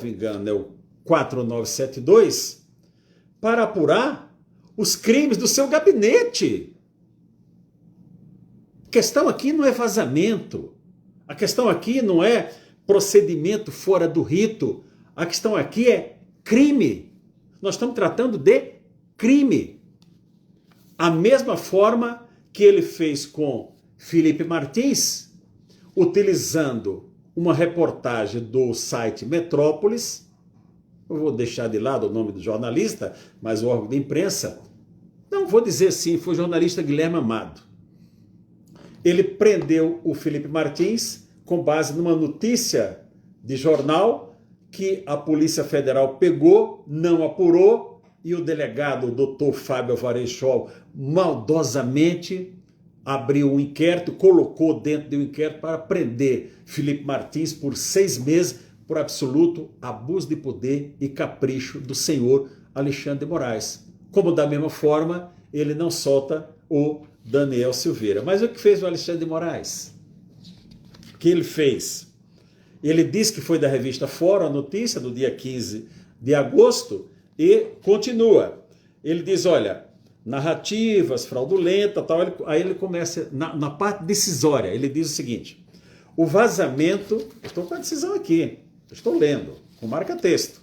me engano, é o 4972, para apurar os crimes do seu gabinete. A questão aqui não é vazamento. A questão aqui não é procedimento fora do rito. A questão aqui é crime. Nós estamos tratando de crime. A mesma forma que ele fez com Felipe Martins, utilizando uma reportagem do site Metrópolis. Eu vou deixar de lado o nome do jornalista, mas o órgão de imprensa, não vou dizer assim, foi o jornalista Guilherme Amado. Ele prendeu o Felipe Martins com base numa notícia de jornal que a Polícia Federal pegou, não apurou, e o delegado, o doutor Fábio Alvarez-Scholl, maldosamente abriu um inquérito, colocou dentro de um inquérito para prender Felipe Martins por 6 meses por absoluto abuso de poder e capricho do senhor Alexandre de Moraes. Como da mesma forma, ele não solta o Daniel Silveira. Mas o que fez o Alexandre de Moraes? O que ele fez? Ele disse que foi da revista Fórum, a notícia do dia 15 de agosto, e continua. Ele diz, olha, narrativas fraudulentas, tal. Aí ele começa, na parte decisória, ele diz o seguinte: o vazamento, estou com a decisão aqui, estou lendo, com marca-texto.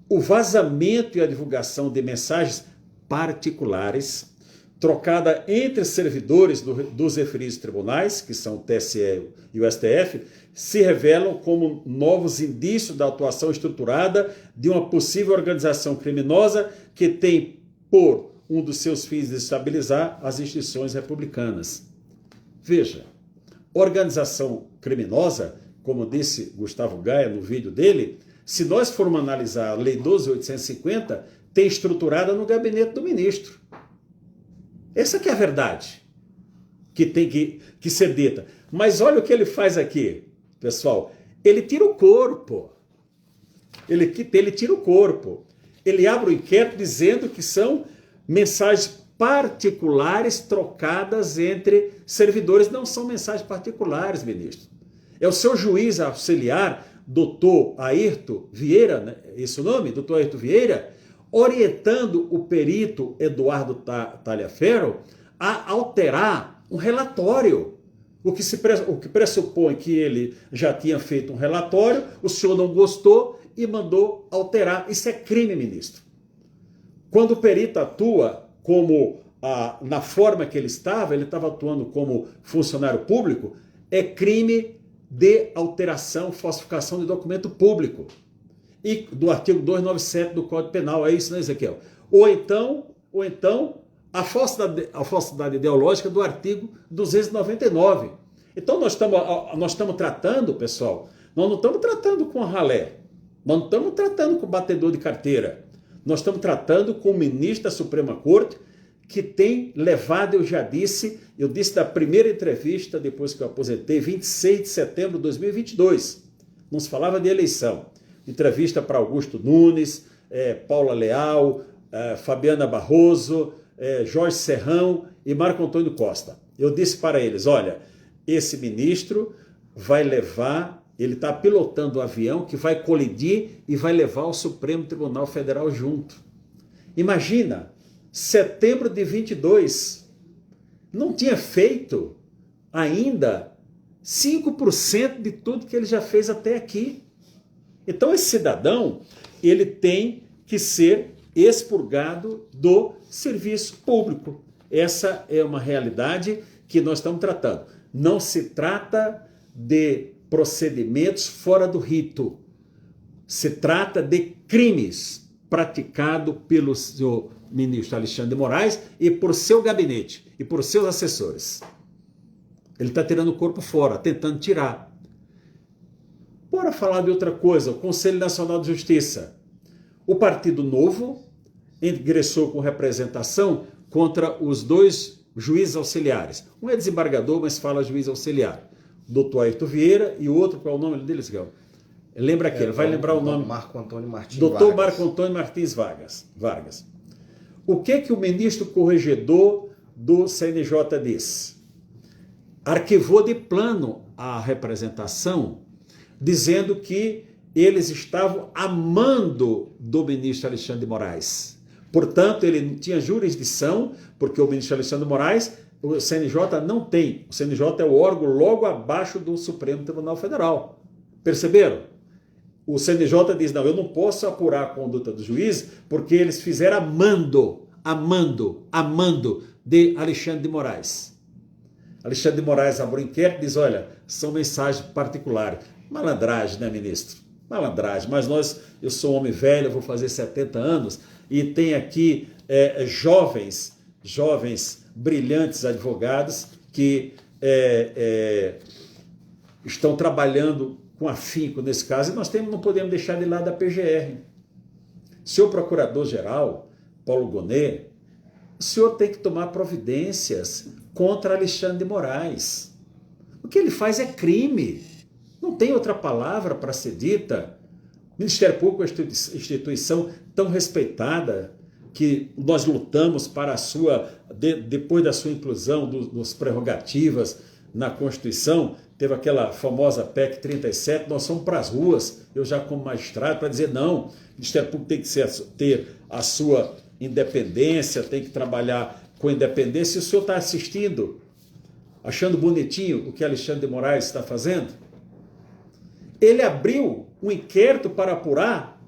O vazamento e a divulgação de mensagens particulares trocada entre servidores dos referidos tribunais, que são o TSE e o STF, se revelam como novos indícios da atuação estruturada de uma possível organização criminosa que tem por um dos seus fins desestabilizar as instituições republicanas. Veja, organização criminosa, como disse Gustavo Gaia no vídeo dele, se nós formos analisar a Lei 12.850, tem estruturada no gabinete do ministro. Essa que é a verdade que tem que ser dita. Mas olha o que ele faz aqui, pessoal. Ele tira o corpo. Ele tira o corpo. Ele abre o inquérito dizendo que são mensagens particulares trocadas entre servidores. Não são mensagens particulares, ministro. É o seu juiz auxiliar, doutor Ayrton Vieira, né? Esse é o nome? Doutor Ayrton Vieira, orientando o perito Eduardo Talhaferro a alterar um relatório. O que pressupõe que ele já tinha feito um relatório, o senhor não gostou e mandou alterar. Isso é crime, ministro. Quando o perito atua na forma que ele estava atuando como funcionário público, é crime de alteração, falsificação de documento público. E do artigo 297 do Código Penal, é isso, né, Ezequiel? Ou então a falsidade ideológica do artigo 299. Então nós estamos tratando, pessoal, nós não estamos tratando com ralé, nós não estamos tratando com batedor de carteira, nós estamos tratando com o ministro da Suprema Corte, que tem levado, eu disse da primeira entrevista, depois que eu aposentei, 26 de setembro de 2022, não se falava de eleição. Entrevista para Augusto Nunes, Paula Leal, Fabiana Barroso, Jorge Serrão e Marco Antônio Costa. Eu disse para eles, olha, esse ministro vai levar, ele está pilotando o avião que vai colidir e vai levar o Supremo Tribunal Federal junto. Imagina, setembro de 22, não tinha feito ainda 5% de tudo que ele já fez até aqui. Então esse cidadão, ele tem que ser expurgado do serviço público. Essa é uma realidade que nós estamos tratando. Não se trata de procedimentos fora do rito. Se trata de crimes praticados pelo senhor ministro Alexandre de Moraes e por seu gabinete e por seus assessores. Ele está tirando o corpo fora, tentando tirar. Bora falar de outra coisa, o Conselho Nacional de Justiça. O Partido Novo ingressou com representação contra os 2 juízes auxiliares. Um é desembargador, mas fala juiz auxiliar. Doutor Ayrton Vieira e o outro, qual é o nome dele? Lembra aquele, vai lembrar o nome. Marco Antônio Martins Doutor Marco Antônio Martins Vargas. O que o ministro corregedor do CNJ disse? Arquivou de plano a representação, dizendo que eles estavam amando do ministro Alexandre de Moraes. Portanto, ele não tinha jurisdição, porque o ministro Alexandre de Moraes, o CNJ não tem. O CNJ é o órgão logo abaixo do Supremo Tribunal Federal. Perceberam? O CNJ diz, não, eu não posso apurar a conduta do juiz, porque eles fizeram amando de Alexandre de Moraes. Alexandre de Moraes abre o inquérito e diz, olha, são mensagens particulares. Malandragem, né, ministro? Malandragem, mas eu sou um homem velho, eu vou fazer 70 anos, e tem aqui jovens brilhantes advogados que estão trabalhando com afinco nesse caso, e nós não podemos deixar de lado a PGR. Senhor Procurador-Geral, Paulo Gonet, o senhor tem que tomar providências contra Alexandre de Moraes. O que ele faz é crime. Não tem outra palavra para ser dita. O Ministério Público é uma instituição tão respeitada que nós lutamos para depois da sua inclusão dos prerrogativas na Constituição, teve aquela famosa PEC 37, nós fomos para as ruas, eu já como magistrado, para dizer não, o Ministério Público tem que ter a sua independência, tem que trabalhar com independência. E o senhor está assistindo, achando bonitinho o que Alexandre de Moraes está fazendo? Ele abriu um inquérito para apurar,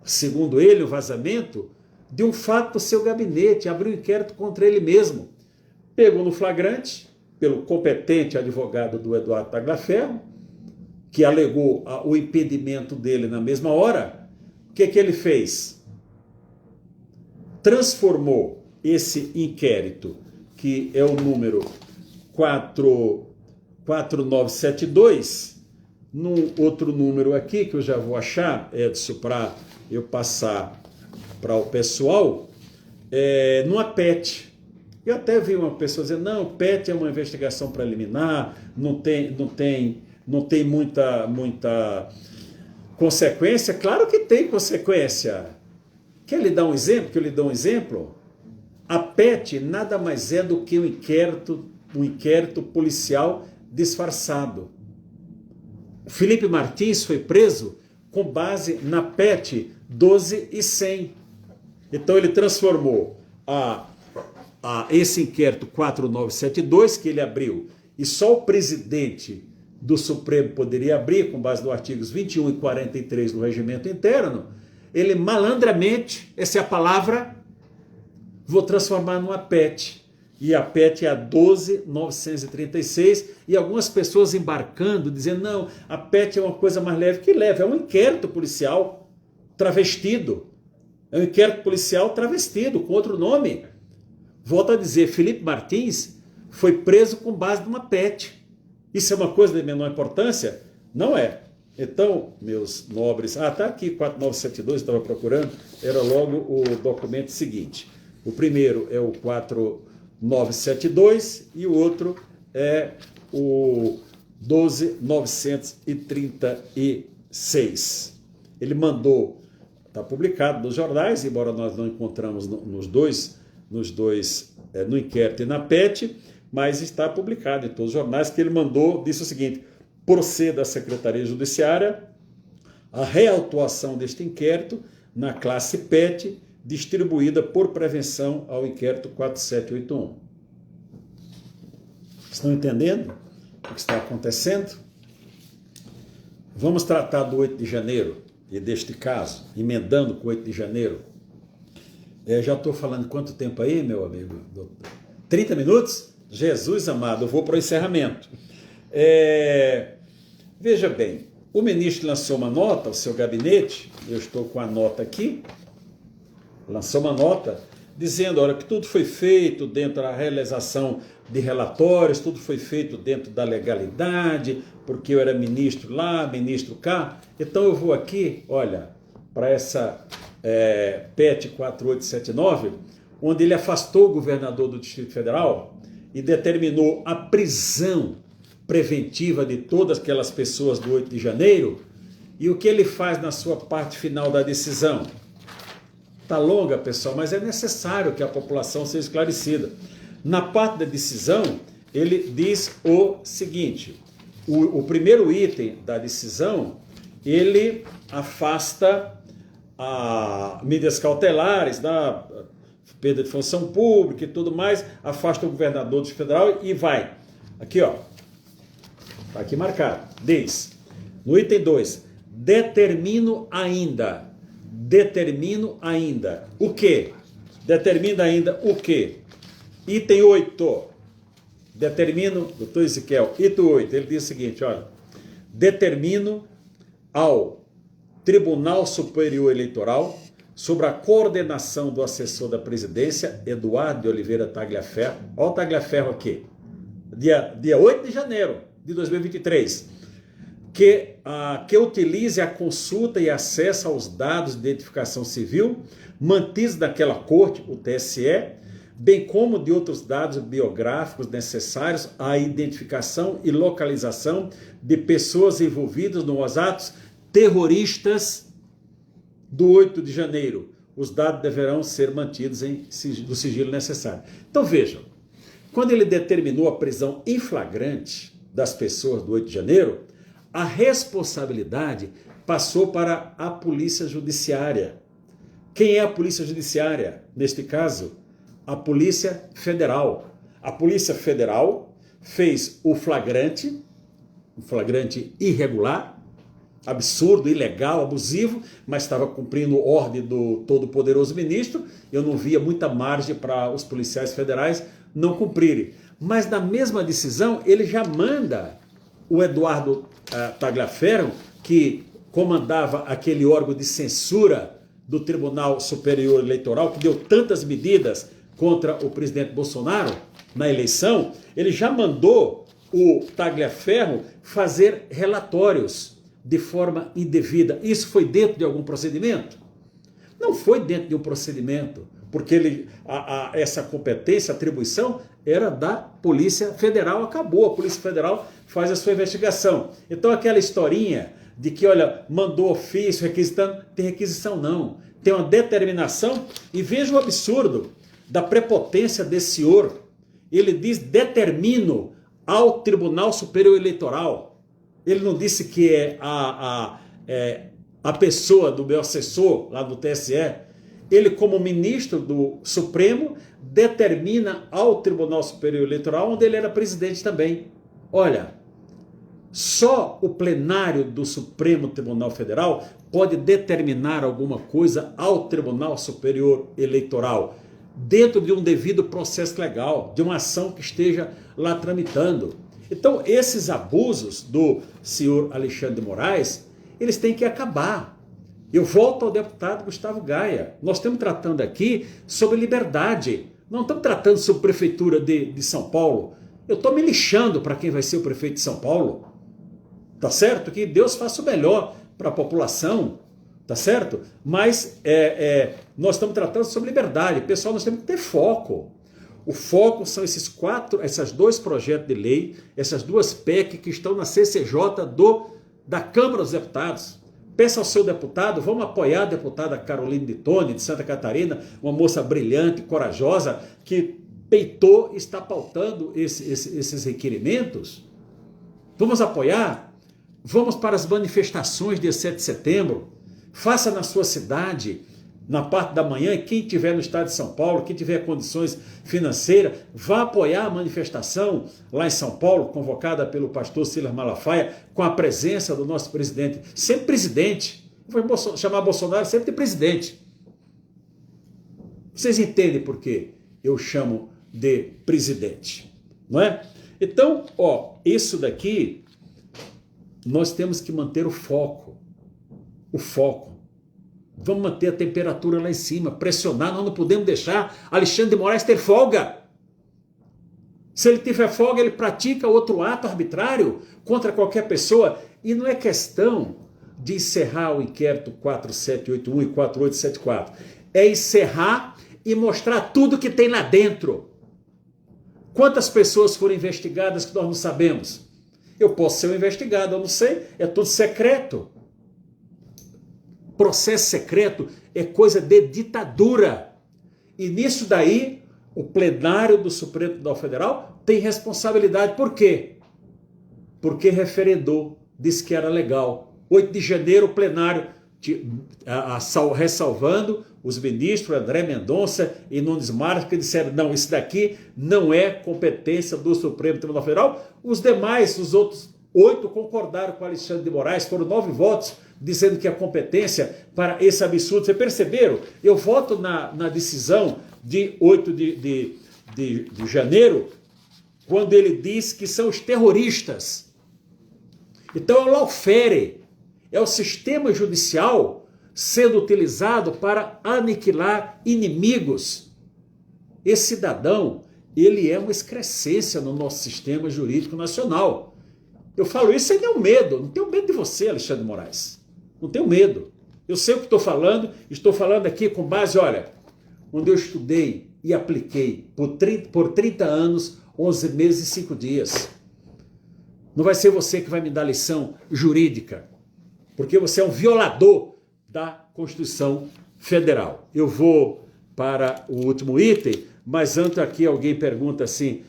segundo ele, o vazamento de um fato do seu gabinete, abriu um inquérito contra ele mesmo. Pegou no flagrante, pelo competente advogado do Eduardo Tagliaferro, que alegou o impedimento dele na mesma hora. O que ele fez? Transformou esse inquérito, que é o número 4972, num outro número aqui, que eu já vou achar, Edson, para eu passar para o pessoal, numa PET. Eu até vi uma pessoa dizendo, não, PET é uma investigação preliminar, não tem muita consequência. Claro que tem consequência. Quer lhe dar um exemplo? Que eu lhe dou um exemplo? A PET nada mais é do que um inquérito policial disfarçado. Felipe Martins foi preso com base na PET 12.100. Então ele transformou esse inquérito 4972 que ele abriu, e só o presidente do Supremo poderia abrir, com base nos artigos 21 e 43 do Regimento Interno, ele malandramente, essa é a palavra, vou transformar numa PET. E a PET é a 12.936, e algumas pessoas embarcando, dizendo, não, a PET é uma coisa mais leve. Que leve? É um inquérito policial travestido. É um inquérito policial travestido, com outro nome. Volto a dizer, Felipe Martins foi preso com base numa PET. Isso é uma coisa de menor importância? Não é. Então, meus nobres, está aqui, 4972, estava procurando, era logo o documento seguinte. O primeiro é o 4972 e o outro é o 12.936. Ele mandou, está publicado nos jornais, embora nós não encontramos no inquérito e na PET, mas está publicado em todos os jornais, que ele mandou, disse o seguinte: proceda a Secretaria Judiciária a reautuação deste inquérito na classe PET, distribuída por prevenção ao inquérito 4781. Estão entendendo o que está acontecendo? Vamos tratar do 8 de janeiro e deste caso, emendando com o 8 de janeiro. Já estou falando quanto tempo aí, meu amigo? 30 minutos? Jesus amado, eu vou para o encerramento. Veja bem, o ministro lançou uma nota, o seu gabinete, eu estou com a nota aqui, lançou uma nota dizendo, olha, que tudo foi feito dentro da realização de relatórios, tudo foi feito dentro da legalidade, porque eu era ministro lá, ministro cá. Então eu vou aqui, olha, para essa PET 4879, onde ele afastou o governador do Distrito Federal e determinou a prisão preventiva de todas aquelas pessoas do 8 de janeiro. E o que ele faz na sua parte final da decisão? Está longa, pessoal, mas é necessário que a população seja esclarecida. Na parte da decisão, ele diz o seguinte: o primeiro item da decisão ele afasta medidas cautelares, perda de função pública e tudo mais, afasta o governador do federal e vai. Aqui, ó, tá aqui marcado, diz, no item 2, determino ainda, o quê? Determina ainda o quê? Item 8, determino, doutor Ezequiel, item 8, ele diz o seguinte, olha, determino ao Tribunal Superior Eleitoral sobre a coordenação do assessor da presidência, Eduardo de Oliveira Tagliaferro, olha o Tagliaferro aqui, dia 8 de janeiro de 2023, que utilize a consulta e acesso aos dados de identificação civil mantidos naquela corte, o TSE, bem como de outros dados biográficos necessários à identificação e localização de pessoas envolvidas nos atos terroristas do 8 de janeiro. Os dados deverão ser mantidos do sigilo necessário. Então vejam, quando ele determinou a prisão em flagrante das pessoas do 8 de janeiro, a responsabilidade passou para a Polícia Judiciária. Quem é a Polícia Judiciária? Neste caso, a Polícia Federal. A Polícia Federal fez o flagrante, um flagrante irregular, absurdo, ilegal, abusivo, mas estava cumprindo ordem do todo-poderoso ministro. Eu não via muita margem para os policiais federais não cumprirem. Mas na mesma decisão, ele já manda o Eduardo Tagliaferro, que comandava aquele órgão de censura do Tribunal Superior Eleitoral, que deu tantas medidas contra o presidente Bolsonaro na eleição, ele já mandou o Tagliaferro fazer relatórios de forma indevida. Isso foi dentro de algum procedimento? Não foi dentro de um procedimento, porque essa competência, atribuição, era da Polícia Federal, acabou, a Polícia Federal faz a sua investigação. Então aquela historinha de que, olha, mandou ofício, requisitando, tem requisição não, tem uma determinação, e veja o absurdo da prepotência desse senhor. Ele diz, determino ao Tribunal Superior Eleitoral. Ele não disse que é a pessoa do meu assessor lá do TSE. Ele, como ministro do Supremo, determina ao Tribunal Superior Eleitoral, onde ele era presidente também. Olha, só o plenário do Supremo Tribunal Federal pode determinar alguma coisa ao Tribunal Superior Eleitoral, dentro de um devido processo legal, de uma ação que esteja lá tramitando. Então, esses abusos do senhor Alexandre de Moraes, eles têm que acabar. Eu volto ao deputado Gustavo Gaia. Nós estamos tratando aqui sobre liberdade. Não estamos tratando sobre prefeitura de São Paulo. Eu estou me lixando para quem vai ser o prefeito de São Paulo. Tá certo? Que Deus faça o melhor para a população. Tá certo? Mas nós estamos tratando sobre liberdade. Pessoal, nós temos que ter foco. O foco são esses dois projetos de lei, essas duas PEC que estão na CCJ da Câmara dos Deputados. Peça ao seu deputado, vamos apoiar a deputada Caroline de Tone, de Santa Catarina, uma moça brilhante, corajosa, que peitou e está pautando esses requerimentos. Vamos apoiar? Vamos para as manifestações dia 7 de setembro. Faça na sua cidade, na parte da manhã, e quem estiver no estado de São Paulo, quem tiver condições financeiras, vá apoiar a manifestação lá em São Paulo, convocada pelo pastor Silas Malafaia, com a presença do nosso presidente, sempre presidente. Vou chamar Bolsonaro sempre de presidente. Vocês entendem por que eu chamo de presidente, não é? Então, isso daqui, nós temos que manter o foco. O foco. Vamos manter a temperatura lá em cima, pressionar, nós não podemos deixar Alexandre de Moraes ter folga. Se ele tiver folga, ele pratica outro ato arbitrário contra qualquer pessoa. E não é questão de encerrar o inquérito 4781 e 4874. É encerrar e mostrar tudo que tem lá dentro. Quantas pessoas foram investigadas que nós não sabemos? Eu posso ser um investigado, eu não sei, é tudo secreto. Processo secreto é coisa de ditadura. E nisso daí, o plenário do Supremo Tribunal Federal tem responsabilidade. Por quê? Porque referendou, disse que era legal. 8 de janeiro, o plenário ressalvando os ministros André Mendonça e Nunes Marques, que disseram, não, isso daqui não é competência do Supremo Tribunal Federal. Os demais, os outros 8 concordaram com Alexandre de Moraes, foram 9 votos, dizendo que a competência para esse absurdo. Vocês perceberam? Eu voto na decisão de 8 de janeiro, quando ele diz que são os terroristas. Então é o lawfare, é o sistema judicial sendo utilizado para aniquilar inimigos. Esse cidadão, ele é uma excrescência no nosso sistema jurídico nacional. Eu falo isso sem nenhum medo, não tenho medo de você, Alexandre de Moraes. Não tenho medo. Eu sei o que estou falando aqui com base, olha, onde eu estudei e apliquei por 30 anos, 11 meses e 5 dias. Não vai ser você que vai me dar lição jurídica, porque você é um violador da Constituição Federal. Eu vou para o último item, mas antes aqui alguém pergunta assim,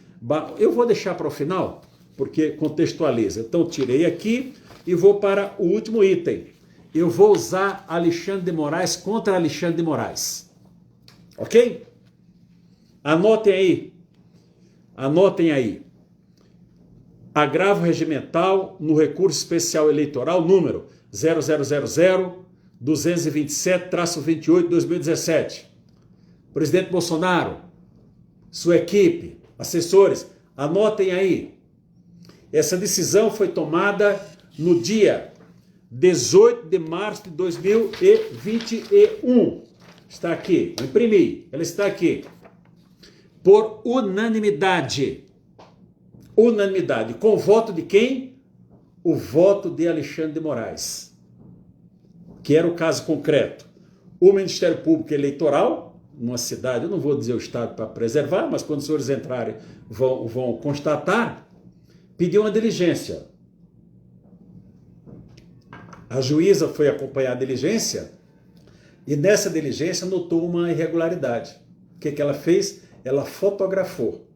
eu vou deixar para o final, porque contextualiza. Então tirei aqui e vou para o último item. Eu vou usar Alexandre de Moraes contra Alexandre de Moraes. Ok? Anotem aí. Anotem aí. Agravo regimental no recurso especial eleitoral número 0000-227-28-2017. Presidente Bolsonaro, sua equipe, assessores, anotem aí. Essa decisão foi tomada no dia 18 de março de 2021. Está aqui, eu imprimi, ela está aqui. Por unanimidade. Unanimidade. Com o voto de quem? O voto de Alexandre de Moraes. Que era o caso concreto. O Ministério Público Eleitoral, numa cidade, eu não vou dizer o estado para preservar, mas quando os senhores entrarem vão constatar, pediu uma diligência. A juíza foi acompanhar a diligência e nessa diligência notou uma irregularidade. O que ela fez? Ela fotografou.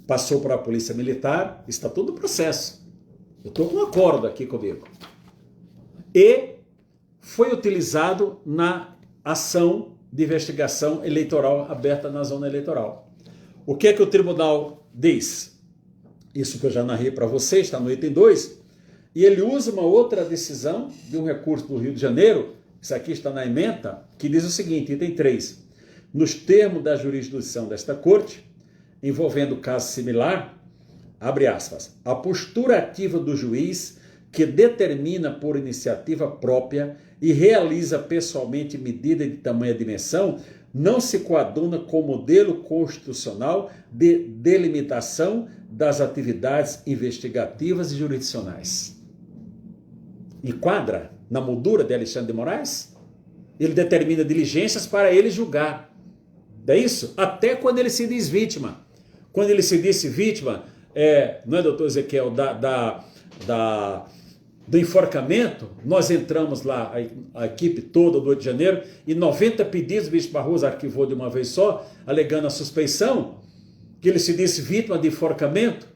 Passou para a Polícia Militar, está todo o processo. Eu estou com um acordo aqui comigo. E foi utilizado na ação de investigação eleitoral aberta na zona eleitoral. O que é que o tribunal diz? Isso que eu já narrei para vocês, está no item 2, e ele usa uma outra decisão de um recurso do Rio de Janeiro, isso aqui está na ementa, que diz o seguinte, item 3, nos termos da jurisdição desta corte, envolvendo caso similar, abre aspas, a postura ativa do juiz que determina por iniciativa própria e realiza pessoalmente medida de tamanha dimensão, não se coaduna com o modelo constitucional de delimitação das atividades investigativas e jurisdicionais. Enquadra na moldura de Alexandre de Moraes? Ele determina diligências para ele julgar. É isso? Até quando ele se diz vítima. Quando ele se disse vítima, não é, doutor Ezequiel, do enforcamento, nós entramos lá, a equipe toda do Rio de Janeiro, e 90 pedidos, o Bispo Barroso arquivou de uma vez só, alegando a suspeição, que ele se disse vítima de enforcamento.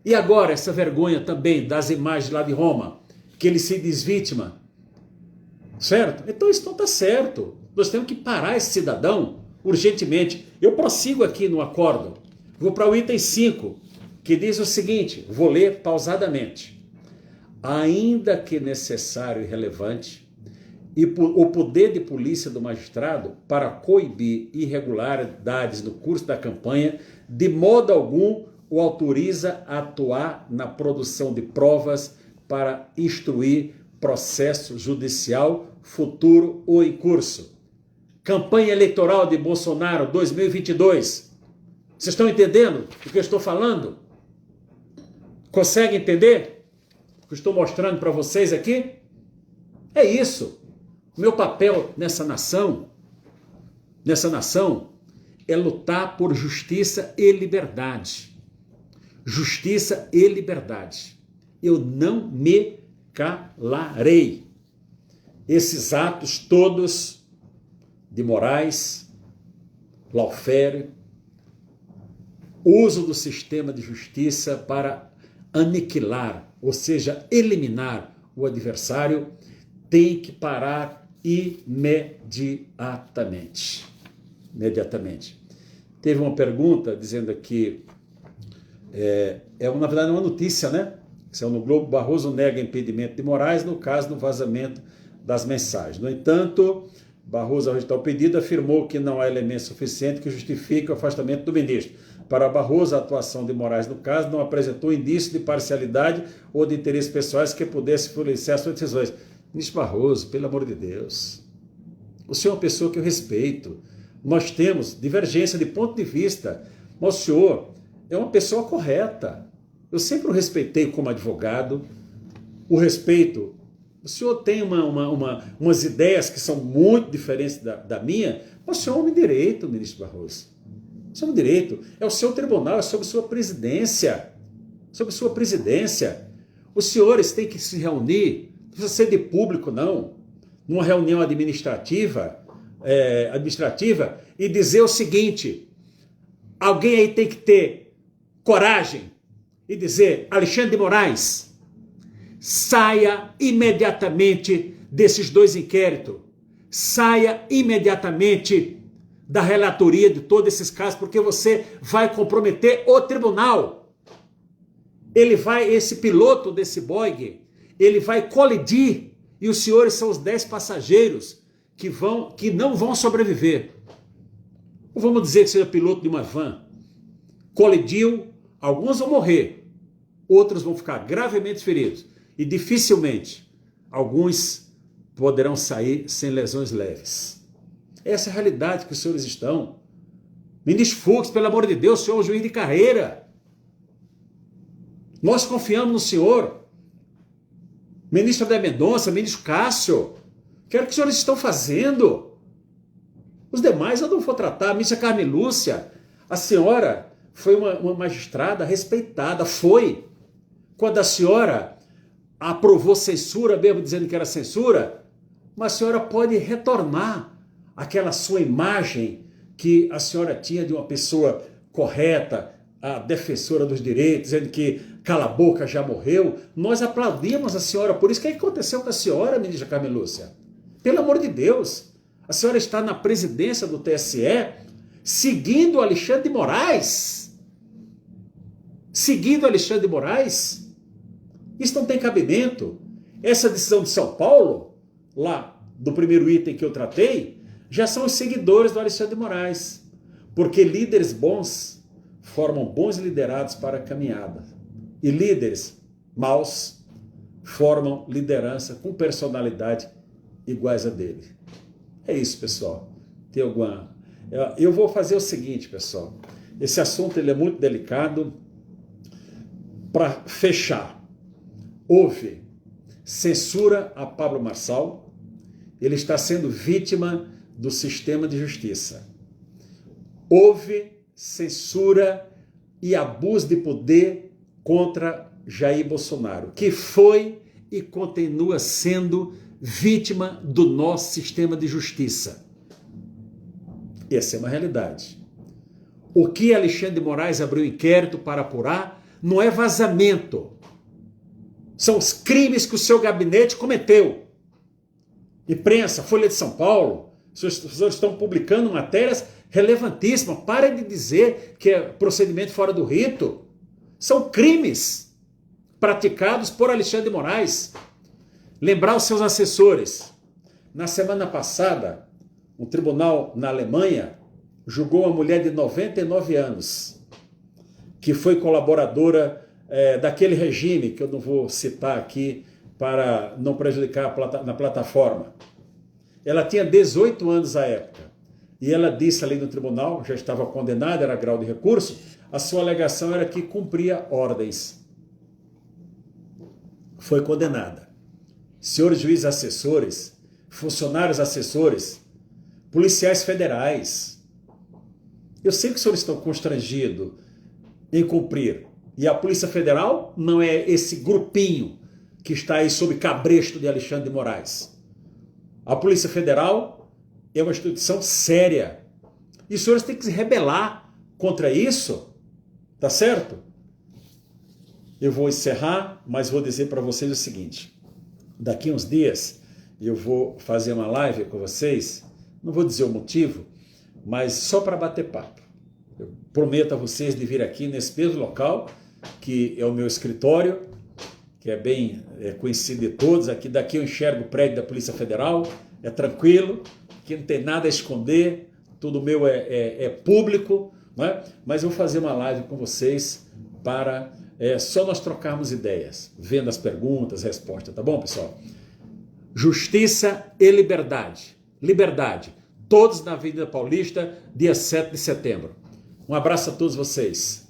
E agora, essa vergonha também das imagens lá de Roma, que ele se diz vítima. Certo? Então isso não está certo. Nós temos que parar esse cidadão urgentemente. Eu prossigo aqui no acordo. Vou para o item 5, que diz o seguinte, vou ler pausadamente. Ainda que necessário e relevante, e o poder de polícia do magistrado para coibir irregularidades no curso da campanha, de modo algum o autoriza a atuar na produção de provas para instruir processo judicial futuro ou em curso. Campanha eleitoral de Bolsonaro 2022. Vocês estão entendendo o que eu estou falando? Conseguem entender o que eu estou mostrando para vocês aqui? É isso. O meu papel nessa nação é lutar por justiça e liberdade. Justiça e liberdade. Eu não me calarei. Esses atos todos de Moraes, lawfare, uso do sistema de justiça para aniquilar, ou seja, eliminar o adversário, tem que parar imediatamente. Imediatamente. Teve uma pergunta dizendo aqui, na verdade é uma notícia, né? Saiu no Globo: Barroso nega impedimento de Moraes no caso do vazamento das mensagens. No entanto, Barroso, ao rejeitar o pedido, afirmou que não há elemento suficiente que justifique o afastamento do ministro. Para Barroso, a atuação de Moraes no caso não apresentou indício de parcialidade ou de interesses pessoais que pudesse influenciar suas decisões. Ministro Barroso, pelo amor de Deus, o senhor é uma pessoa que eu respeito. Nós temos divergência de ponto de vista, mas o senhor é uma pessoa correta. Eu sempre o respeitei como advogado, o respeito. O senhor tem umas ideias que são muito diferentes da minha, mas o senhor é homem de direito, ministro Barroso. O senhor é homem de direito. É o seu tribunal, é sobre sua presidência. Sobre sua presidência. Os senhores têm que se reunir, não precisa ser de público, não, numa reunião administrativa, e dizer o seguinte: alguém aí tem que ter coragem e dizer: Alexandre de Moraes, saia imediatamente desses 2 inquéritos, saia imediatamente da relatoria de todos esses casos, porque você vai comprometer o tribunal. Esse piloto desse Boeing, ele vai colidir, e os senhores são os 10 passageiros que não vão sobreviver. Ou vamos dizer que seja piloto de uma van, colidiu, alguns vão morrer, outros vão ficar gravemente feridos, e dificilmente alguns poderão sair sem lesões leves. Essa é a realidade que os senhores estão. Ministro Fux, pelo amor de Deus, o senhor é um juiz de carreira. Nós confiamos no senhor. Ministro André Mendonça, ministro Cássio, quero que os senhores estão fazendo. Os demais eu não vou tratar. A ministra Carmen Lúcia, a senhora foi uma magistrada respeitada, foi. Quando a senhora aprovou censura, mesmo dizendo que era censura, mas a senhora pode retornar aquela sua imagem que a senhora tinha de uma pessoa correta, a defensora dos direitos, dizendo que cala a boca, já morreu. Nós aplaudimos a senhora por isso. O que aconteceu com a senhora, ministra Carmen Lúcia? Pelo amor de Deus, a senhora está na presidência do TSE seguindo Alexandre de Moraes. Seguindo Alexandre de Moraes? Isso não tem cabimento. Essa decisão de São Paulo, lá do primeiro item que eu tratei, já são os seguidores do Alexandre de Moraes. Porque líderes bons formam bons liderados para a caminhada. E líderes maus formam liderança com personalidade iguais a dele. É isso, pessoal. Tem alguma... Eu vou fazer o seguinte, pessoal. Esse assunto ele é muito delicado. Para fechar, houve censura a Pablo Marçal. Ele está sendo vítima do sistema de justiça. Houve censura e abuso de poder contra Jair Bolsonaro, que foi e continua sendo vítima do nosso sistema de justiça. Essa é uma realidade. O que Alexandre de Moraes abriu inquérito para apurar não é vazamento. São os crimes que o seu gabinete cometeu. Imprensa, Folha de São Paulo, os senhores estão publicando matérias relevantíssimas. Parem de dizer que é procedimento fora do rito. São crimes praticados por Alexandre de Moraes. Lembrar os seus assessores. Na semana passada, um tribunal na Alemanha julgou uma mulher de 99 anos, que foi colaboradora daquele regime, que eu não vou citar aqui para não prejudicar na plataforma. Ela tinha 18 anos à época. E ela disse ali no tribunal, já estava condenada, era grau de recurso, a sua alegação era que cumpria ordens. Foi condenada. Senhores juízes assessores, funcionários assessores, policiais federais, eu sei que os senhores estão constrangidos em cumprir. E a Polícia Federal não é esse grupinho que está aí sob cabresto de Alexandre de Moraes. A Polícia Federal é uma instituição séria. E os senhores têm que se rebelar contra isso, tá certo? Eu vou encerrar, mas vou dizer para vocês o seguinte. daqui uns dias eu vou fazer uma live com vocês, não vou dizer o motivo, mas só para bater papo. Eu prometo a vocês de vir aqui nesse mesmo local, que é o meu escritório, que é bem conhecido de todos. Daqui eu enxergo o prédio da Polícia Federal, é tranquilo, que não tem nada a esconder, tudo meu é público, né? Mas eu vou fazer uma live com vocês para só nós trocarmos ideias, vendo as perguntas, respostas, tá bom, pessoal? Justiça e liberdade. Liberdade. Todos na Avenida Paulista, dia 7 de setembro. Um abraço a todos vocês.